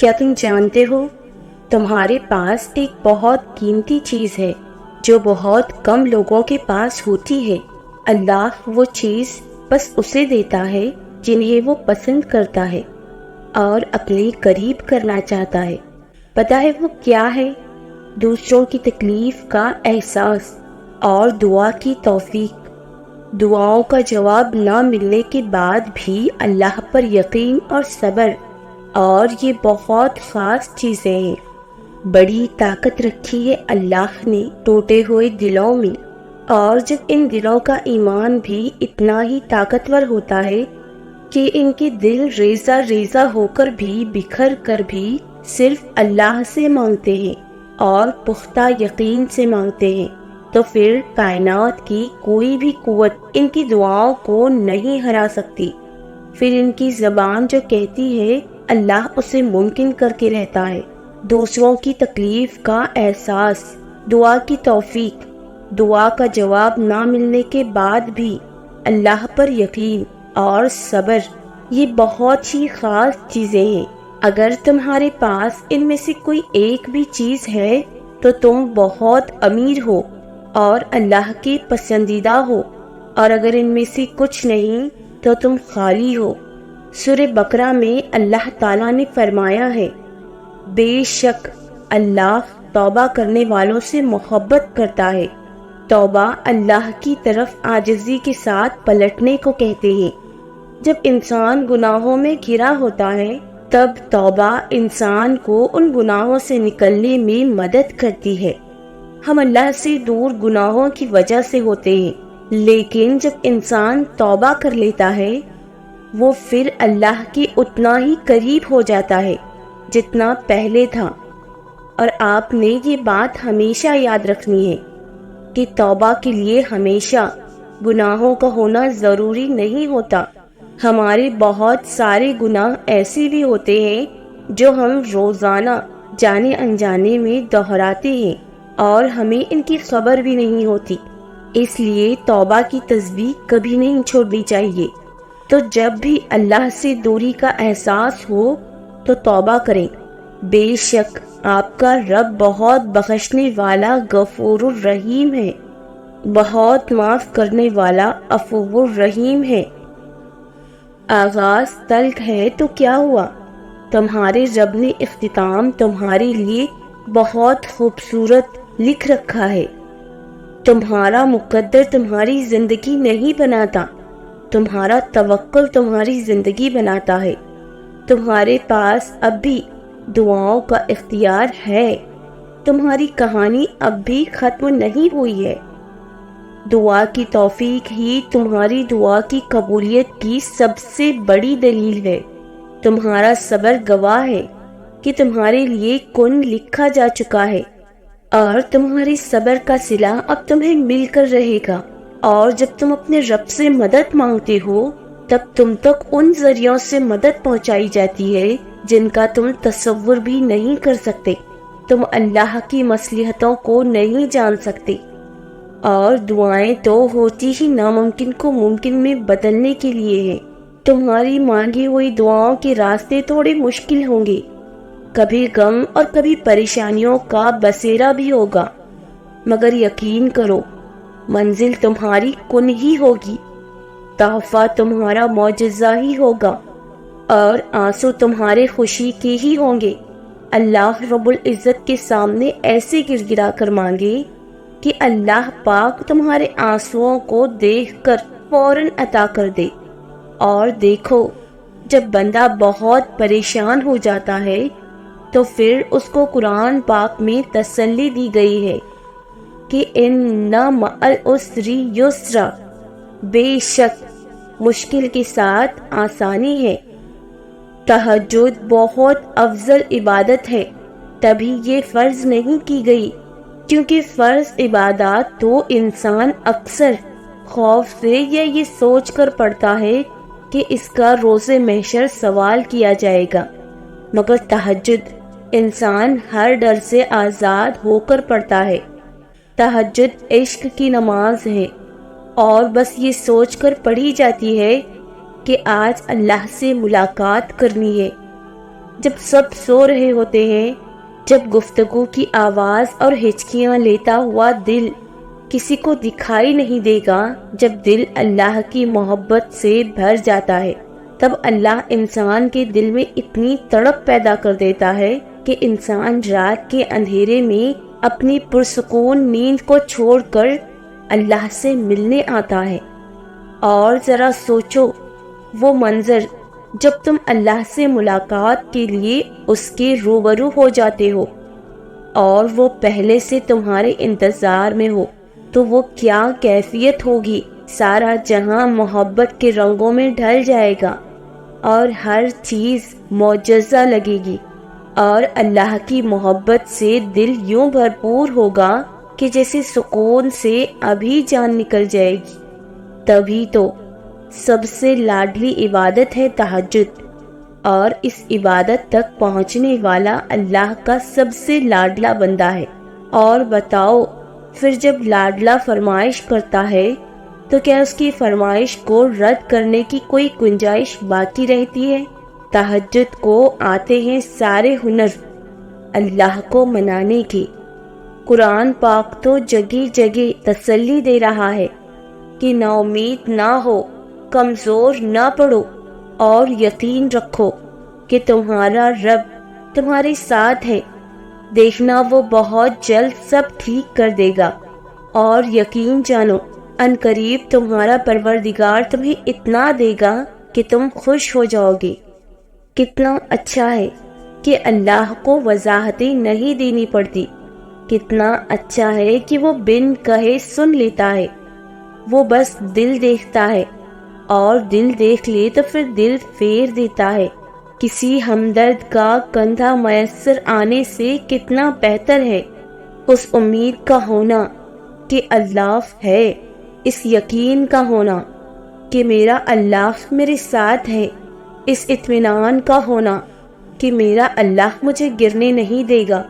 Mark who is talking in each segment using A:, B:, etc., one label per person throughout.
A: کیا تم جانتے ہو تمہارے پاس ایک بہت قیمتی چیز ہے جو بہت کم لوگوں کے پاس ہوتی ہے۔ اللہ وہ چیز بس اسے دیتا ہے جنہیں وہ پسند کرتا ہے اور اپنے قریب کرنا چاہتا ہے۔ پتہ ہے وہ کیا ہے؟ دوسروں کی تکلیف کا احساس اور دعا کی توفیق۔ دعاؤں کا جواب نہ ملنے کے بعد بھی اللہ پر یقین اور صبر، اور یہ بہت خاص چیزیں ہیں۔ بڑی طاقت رکھی ہے اللہ نے ٹوٹے ہوئے دلوں میں، اور جب ان دلوں کا ایمان بھی اتنا ہی طاقتور ہوتا ہے کہ ان کے دل ریزہ ریزہ ہو کر بھی بکھر کر بھی صرف اللہ سے مانگتے ہیں اور پختہ یقین سے مانگتے ہیں، تو پھر کائنات کی کوئی بھی قوت ان کی دعاؤں کو نہیں ہرا سکتی۔ پھر ان کی زبان جو کہتی ہے اللہ اسے ممکن کر کے رہتا ہے۔ دوسروں کی تکلیف کا احساس، دعا کی توفیق، دعا کا جواب نہ ملنے کے بعد بھی اللہ پر یقین اور صبر، یہ بہت ہی خاص چیزیں ہیں۔ اگر تمہارے پاس ان میں سے کوئی ایک بھی چیز ہے تو تم بہت امیر ہو اور اللہ کے پسندیدہ ہو، اور اگر ان میں سے کچھ نہیں تو تم خالی ہو۔ سورہ بقرہ میں اللہ تعالیٰ نے فرمایا ہے، بے شک اللہ توبہ کرنے والوں سے محبت کرتا ہے۔ توبہ اللہ کی طرف عاجزی کے ساتھ پلٹنے کو کہتے ہیں۔ جب انسان گناہوں میں گھرا ہوتا ہے تب توبہ انسان کو ان گناہوں سے نکلنے میں مدد کرتی ہے۔ ہم اللہ سے دور گناہوں کی وجہ سے ہوتے ہیں، لیکن جب انسان توبہ کر لیتا ہے وہ پھر اللہ کے اتنا ہی قریب ہو جاتا ہے جتنا پہلے تھا۔ اور آپ نے یہ بات ہمیشہ یاد رکھنی ہے کہ توبہ کے لیے ہمیشہ گناہوں کا ہونا ضروری نہیں ہوتا۔ ہمارے بہت سارے گناہ ایسے بھی ہوتے ہیں جو ہم روزانہ جانے انجانے میں دہراتے ہیں اور ہمیں ان کی خبر بھی نہیں ہوتی۔ اس لیے توبہ کی تسبیح کبھی نہیں چھوڑنی چاہیے۔ تو جب بھی اللہ سے دوری کا احساس ہو تو توبہ کریں۔ بے شک آپ کا رب بہت بخشنے والا غفور الرحیم ہے، بہت معاف کرنے والا عفو الرحیم ہے۔ آغاز تلخ ہے تو کیا ہوا؟ تمہارے رب نے اختتام تمہارے لیے بہت خوبصورت لکھ رکھا ہے۔ تمہارا مقدر تمہاری زندگی نہیں بناتا، تمہارا توکل تمہاری زندگی بناتا ہے۔ تمہارے پاس اب بھی دعاؤں کا اختیار ہے، تمہاری کہانی اب بھی ختم نہیں ہوئی ہے۔ دعا کی توفیق ہی تمہاری دعا کی قبولیت کی سب سے بڑی دلیل ہے۔ تمہارا صبر گواہ ہے کہ تمہارے لیے کن لکھا جا چکا ہے، اور تمہاری صبر کا صلہ اب تمہیں مل کر رہے گا۔ اور جب تم اپنے رب سے مدد مانگتے ہو تب تم تک ان ذریعوں سے مدد پہنچائی جاتی ہے جن کا تم تصور بھی نہیں کر سکتے۔ تم اللہ کی مصلحتوں کو نہیں جان سکتے، اور دعائیں تو ہوتی ہی ناممکن کو ممکن میں بدلنے کے لیے ہیں۔ تمہاری مانگی ہوئی دعاؤں کے راستے تھوڑے مشکل ہوں گے، کبھی غم اور کبھی پریشانیوں کا بسیرا بھی ہوگا، مگر یقین کرو منزل تمہاری کن ہی ہوگی، تحفہ تمہارا معجزہ ہی ہوگا، اور آنسو تمہارے خوشی کے ہی ہوں گے۔ اللہ رب العزت کے سامنے ایسے گر گرا کر مانگے کہ اللہ پاک تمہارے آنسوؤں کو دیکھ کر فوراً عطا کر دے۔ اور دیکھو جب بندہ بہت پریشان ہو جاتا ہے تو پھر اس کو قرآن پاک میں تسلی دی گئی ہے کہ ان مع العسر یسرا، بے شک مشکل کے ساتھ آسانی ہے۔ تہجد بہت افضل عبادت ہے، تبھی یہ فرض نہیں کی گئی، کیونکہ فرض عبادات تو انسان اکثر خوف سے یا یہ سوچ کر پڑھتا ہے کہ اس کا روز محشر سوال کیا جائے گا، مگر تہجد انسان ہر ڈر سے آزاد ہو کر پڑھتا ہے۔ تہجد عشق کی نماز ہے، اور بس یہ سوچ کر پڑھی جاتی ہے کہ آج اللہ سے ملاقات کرنی ہے۔ جب سب سو رہے ہوتے ہیں، جب گفتگو کی آواز اور ہچکیاں لیتا ہوا دل کسی کو دکھائی نہیں دے گا، جب دل اللہ کی محبت سے بھر جاتا ہے، تب اللہ انسان کے دل میں اتنی تڑپ پیدا کر دیتا ہے کہ انسان رات کے اندھیرے میں اپنی پرسکون نیند کو چھوڑ کر اللہ سے ملنے آتا ہے۔ اور ذرا سوچو وہ منظر جب تم اللہ سے ملاقات کے لیے اس کے روبرو ہو جاتے ہو اور وہ پہلے سے تمہارے انتظار میں ہو، تو وہ کیا کیفیت ہوگی۔ سارا جہاں محبت کے رنگوں میں ڈھل جائے گا اور ہر چیز معجزہ لگے گی، اور اللہ کی محبت سے دل یوں بھرپور ہوگا کہ جیسے سکون سے ابھی جان نکل جائے گی۔ تبھی تو سب سے لاڈلی عبادت ہے تہجد، اور اس عبادت تک پہنچنے والا اللہ کا سب سے لاڈلا بندہ ہے۔ اور بتاؤ پھر جب لاڈلا فرمائش کرتا ہے تو کیا اس کی فرمائش کو رد کرنے کی کوئی گنجائش باقی رہتی ہے؟ تہجد کو آتے ہیں سارے ہنر اللہ کو منانے کے۔ قرآن پاک تو جگہ جگہ تسلی دے رہا ہے کہ نا امید نہ ہو، کمزور نہ پڑو، اور یقین رکھو کہ تمہارا رب تمہارے ساتھ ہے، دیکھنا وہ بہت جلد سب ٹھیک کر دے گا۔ اور یقین جانو عنقریب تمہارا پروردگار تمہیں اتنا دے گا کہ تم خوش ہو جاؤ گے۔ کتنا اچھا ہے کہ اللہ کو وضاحتیں نہیں دینی پڑتی، کتنا اچھا ہے کہ وہ بن کہے سن لیتا ہے، وہ بس دل دیکھتا ہے، اور دل دیکھ لے تو پھر دل پھیر دیتا ہے۔ کسی ہمدرد کا کندھا میسر آنے سے کتنا بہتر ہے اس امید کا ہونا کہ اللہ ہے، اس یقین کا ہونا کہ میرا اللہ میرے ساتھ ہے، اس اطمینان کا ہونا کہ میرا اللہ مجھے گرنے نہیں دے گا۔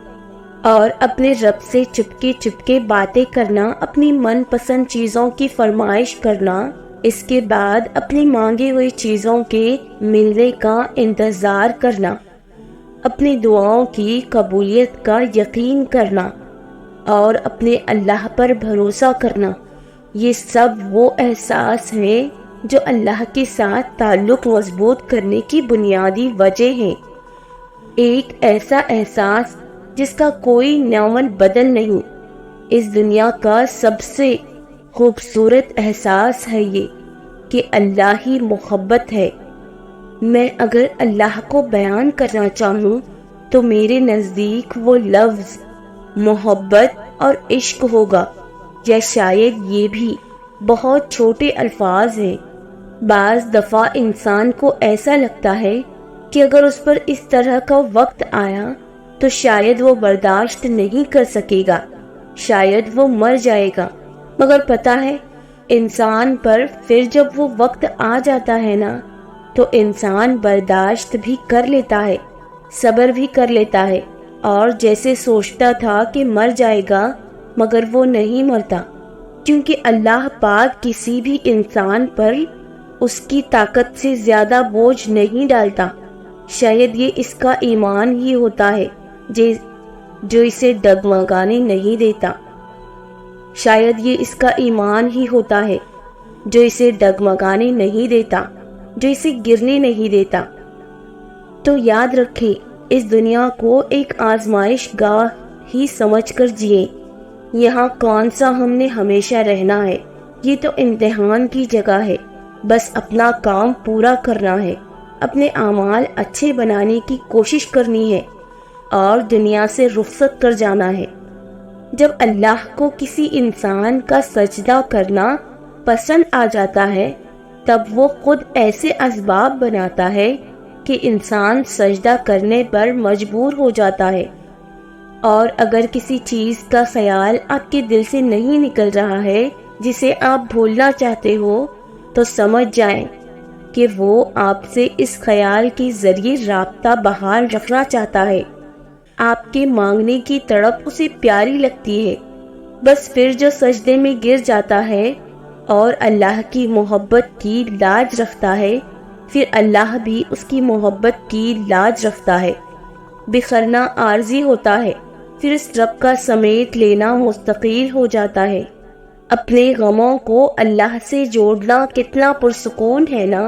A: اور اپنے رب سے چپکے چپکے باتیں کرنا، اپنی من پسند چیزوں کی فرمائش کرنا، اس کے بعد اپنی مانگی ہوئی چیزوں کے ملنے کا انتظار کرنا، اپنی دعاؤں کی قبولیت کا یقین کرنا، اور اپنے اللہ پر بھروسہ کرنا، یہ سب وہ احساس ہیں جو اللہ کے ساتھ تعلق مضبوط کرنے کی بنیادی وجہ ہیں۔ ایک ایسا احساس جس کا کوئی ناول بدل نہیں۔ اس دنیا کا سب سے خوبصورت احساس ہے یہ کہ اللہ ہی محبت ہے۔ میں اگر اللہ کو بیان کرنا چاہوں تو میرے نزدیک وہ لفظ محبت اور عشق ہوگا، یا شاید یہ بھی بہت چھوٹے الفاظ ہیں۔ بعض دفعہ انسان کو ایسا لگتا ہے کہ اگر اس پر اس طرح کا وقت آیا تو شاید وہ برداشت نہیں کر سکے گا، شاید وہ مر جائے گا، مگر پتہ ہے انسان پر پھر جب وہ وقت آ جاتا ہے نا تو انسان برداشت بھی کر لیتا ہے، صبر بھی کر لیتا ہے، اور جیسے سوچتا تھا کہ مر جائے گا مگر وہ نہیں مرتا، کیونکہ اللہ پاک کسی بھی انسان پر اس کی طاقت سے زیادہ بوجھ نہیں ڈالتا۔ شاید یہ اس کا ایمان ہی ہوتا ہے جو اسے ڈگمگانے نہیں دیتا، شاید یہ اس کا ایمان ہی ہوتا ہے جو اسے ڈگمگانے نہیں دیتا، جو اسے گرنے نہیں دیتا۔ تو یاد رکھیں، اس دنیا کو ایک آزمائش گاہ ہی سمجھ کر جئیں۔ یہاں کون سا ہم نے ہمیشہ رہنا ہے، یہ تو امتحان کی جگہ ہے۔ بس اپنا کام پورا کرنا ہے، اپنے اعمال اچھے بنانے کی کوشش کرنی ہے، اور دنیا سے رخصت کر جانا ہے۔ جب اللہ کو کسی انسان کا سجدہ کرنا پسند آ جاتا ہے تب وہ خود ایسے اسباب بناتا ہے کہ انسان سجدہ کرنے پر مجبور ہو جاتا ہے۔ اور اگر کسی چیز کا خیال آپ کے دل سے نہیں نکل رہا ہے جسے آپ بھولنا چاہتے ہو تو سمجھ جائیں کہ وہ آپ سے اس خیال کے ذریعے رابطہ بحال رکھنا چاہتا ہے۔ آپ کے مانگنے کی تڑپ اسے پیاری لگتی ہے، بس پھر جو سجدے میں گر جاتا ہے اور اللہ کی محبت کی لاج رکھتا ہے پھر اللہ بھی اس کی محبت کی لاج رکھتا ہے۔ بکھرنا عارضی ہوتا ہے، پھر اس رب کا سمیٹ لینا مستقل ہو جاتا ہے۔ اپنے غموں کو اللہ سے جوڑنا کتنا پرسکون ہے نا،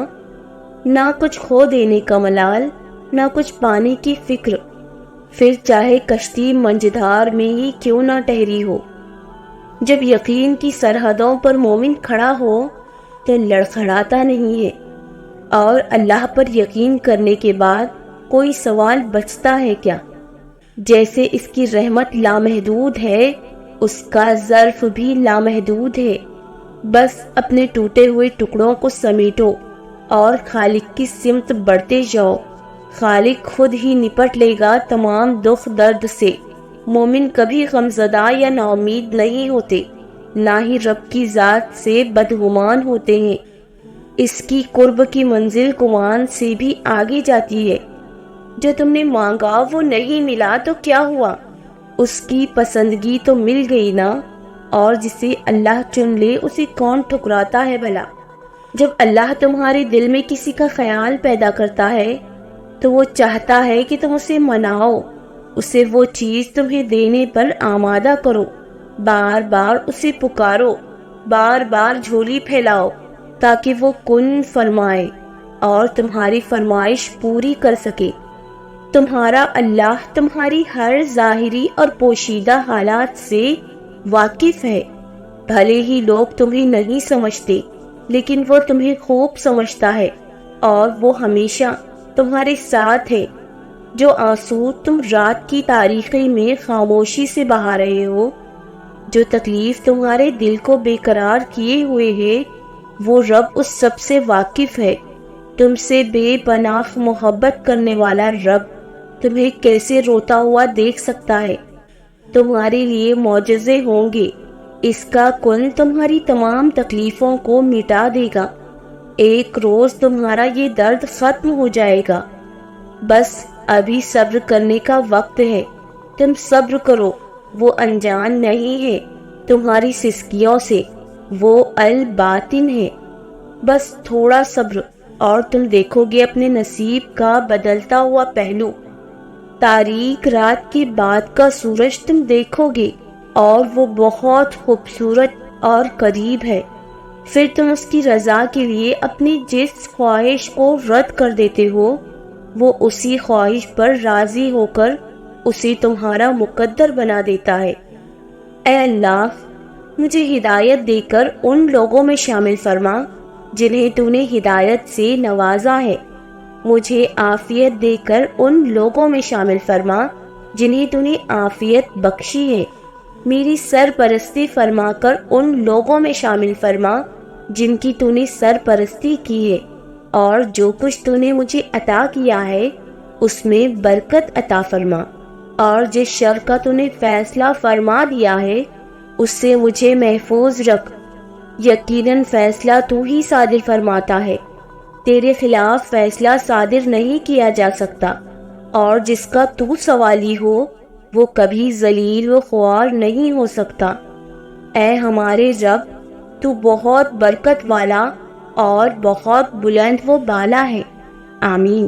A: نہ کچھ کھو دینے کا ملال، نہ کچھ پانے کی فکر، پھر چاہے کشتی منجدھار میں ہی کیوں نہ ٹہری ہو۔ جب یقین کی سرحدوں پر مومن کھڑا ہو تو لڑکھڑاتا نہیں ہے، اور اللہ پر یقین کرنے کے بعد کوئی سوال بچتا ہے کیا؟ جیسے اس کی رحمت لامحدود ہے، اس کا ظرف بھی لامحدود ہے۔ بس اپنے ٹوٹے ہوئے ٹکڑوں کو سمیٹو اور خالق کی سمت بڑھتے جاؤ، خالق خود ہی نپٹ لے گا تمام دکھ درد سے۔ مومن کبھی غمزدہ یا نا امید نہیں ہوتے، نہ ہی رب کی ذات سے بدگمان ہوتے ہیں۔ اس کی قرب کی منزل گمان سے بھی آگے جاتی ہے۔ جو تم نے مانگا وہ نہیں ملا تو کیا ہوا، اس کی پسندگی تو مل گئی نا، اور جسے اللہ چن لے اسے کون ٹھکراتا ہے بھلا۔ جب اللہ تمہارے دل میں کسی کا خیال پیدا کرتا ہے تو وہ چاہتا ہے کہ تم اسے مناؤ، اسے وہ چیز تمہیں دینے پر آمادہ کرو، بار بار اسے پکارو، بار بار جھولی پھیلاؤ تاکہ وہ کن فرمائے اور تمہاری فرمائش پوری کر سکے۔ تمہارا اللہ تمہاری ہر ظاہری اور پوشیدہ حالات سے واقف ہے۔ بھلے ہی لوگ تمہیں نہیں سمجھتے، لیکن وہ تمہیں خوب سمجھتا ہے، اور وہ ہمیشہ تمہارے ساتھ ہے۔ جو آنسو تم رات کی تاریکی میں خاموشی سے بہا رہے ہو، جو تکلیف تمہارے دل کو بے قرار کیے ہوئے ہے، وہ رب اس سب سے واقف ہے۔ تم سے بے پناہ محبت کرنے والا رب تمہیں کیسے روتا ہوا دیکھ سکتا ہے؟ تمہارے لیے معجزے ہوں گے، اس کا کن تمہاری تمام تکلیفوں کو مٹا دے گا۔ ایک روز تمہارا یہ درد ختم ہو جائے گا۔ بس ابھی صبر کرنے کا وقت ہے، تم صبر کرو، وہ انجان نہیں ہے تمہاری سسکیوں سے، وہ الباطن ہے۔ بس تھوڑا صبر اور تم دیکھو گے اپنے نصیب کا بدلتا ہوا پہلو۔ تاریک رات کے بعد کا سورج تم دیکھو گے، اور وہ بہت خوبصورت اور قریب ہے۔ پھر تم اس کی رضا کے لیے اپنی جس خواہش کو رد کر دیتے ہو، وہ اسی خواہش پر راضی ہو کر اسے تمہارا مقدر بنا دیتا ہے۔ اے اللہ، مجھے ہدایت دے کر ان لوگوں میں شامل فرما جنہیں تو نے ہدایت سے نوازا ہے۔ مجھے عافیت دے کر ان لوگوں میں شامل فرما جنہیں تو نے عافیت بخشی ہے۔ میری سرپرستی فرما کر ان لوگوں میں شامل فرما جن کی تو نے سرپرستی کی ہے، اور جو کچھ تو نے مجھے عطا کیا ہے اس میں برکت عطا فرما، اور جس شر کا تو نے فیصلہ فرما دیا ہے اس سے مجھے محفوظ رکھ۔ یقیناً فیصلہ تو ہی صادر فرماتا ہے، تیرے خلاف فیصلہ صادر نہیں کیا جا سکتا، اور جس کا تو سوالی ہو وہ کبھی ذلیل و خوار نہیں ہو سکتا۔ اے ہمارے رب، تو بہت برکت والا اور بہت بلند و بالا ہے۔ آمین۔